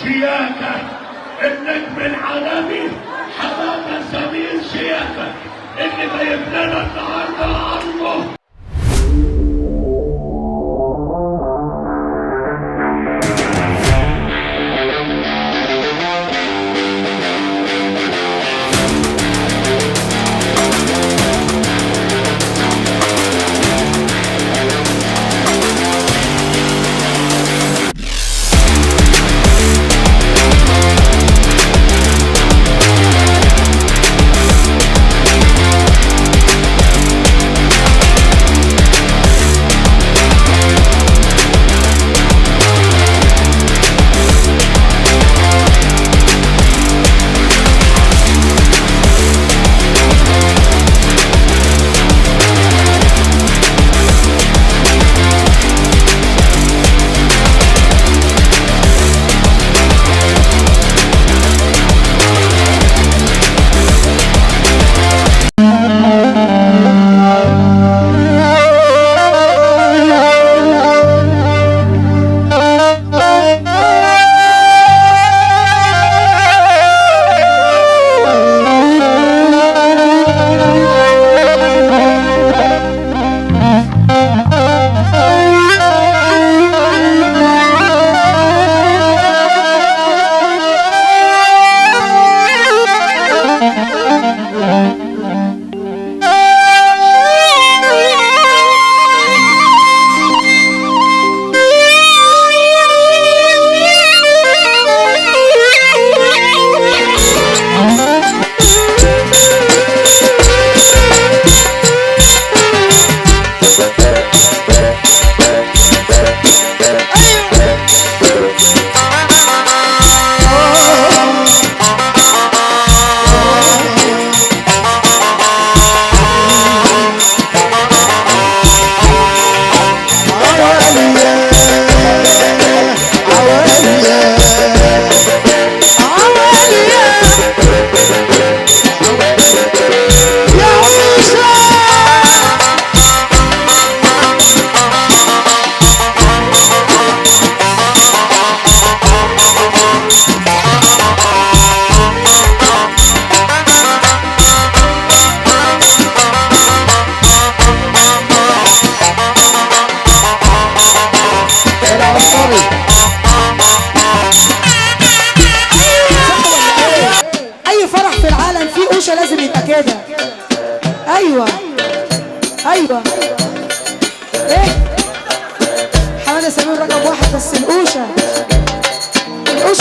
شياكة، النجم العالمي حمادة سمير شياكة اللي جايب لنا النهارده عرضه. اي فرح في العالم فيه قوشه لازم يبقى كده. ايوه ايوه ايه حماده سمير رقم واحد، بس القوشه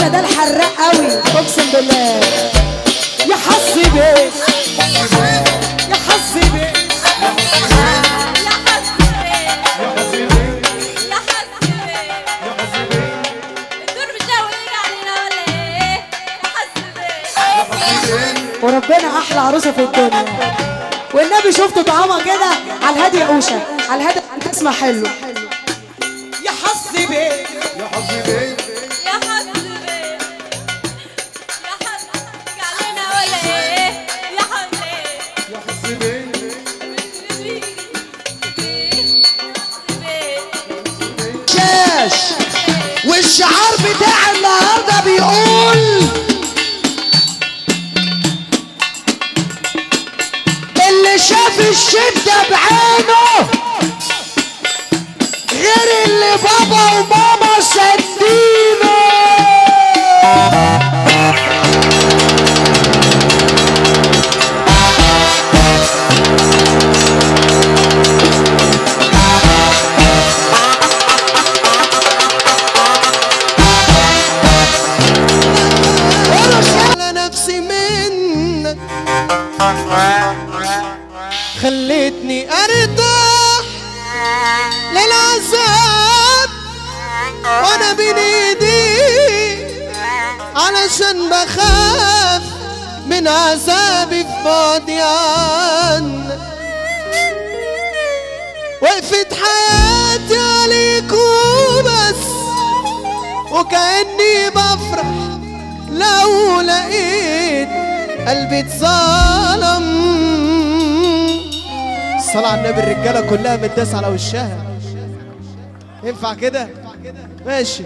ده الحراق قوي اقسم بالله. يا حظي بيه يا حظي بيه وربنا احلى عروسه في الدنيا. والنبي شفت طعامها كده على الهادي يا قوشه، على الهادي تسمع حلو. يا حظي بيه يا حظي بيه يا حظي بيه يا حظي علينا ولا ايه يا حظي يا حظي بيه شاش. والشعار بتاع النهارده بيقول اللي شاف الشدة بعينه غير اللي بابا وماما سدينه. على نفسي منك خليتني ارتاح للعذاب وانا بين ايديك علشان بخاف من عذابي في بعدي عنك. وقفت حياتي عليك وبس وكأني بفرح لو لقيت قلبي اتظلم. الصلاة على النبي الرجالة كلها متداس على وشها. ينفع كده؟ ماشي.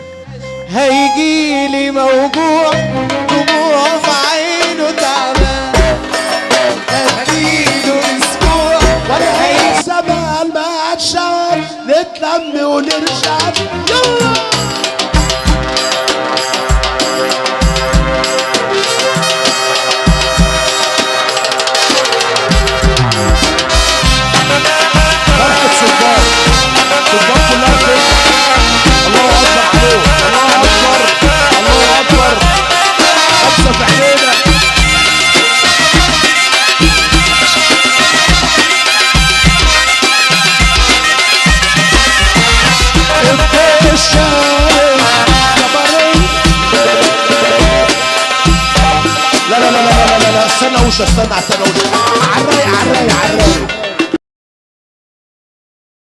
هيجيلي موجوع دموع في عينه تعبان اديله اسبوع ولا هيكسب ما هتشعر نتلم ونرجع يلا فرحة سلطان كلها فين الله اكبر عليه الله اكبر خمسة في عينينا لا استنى وش استنى عالرايق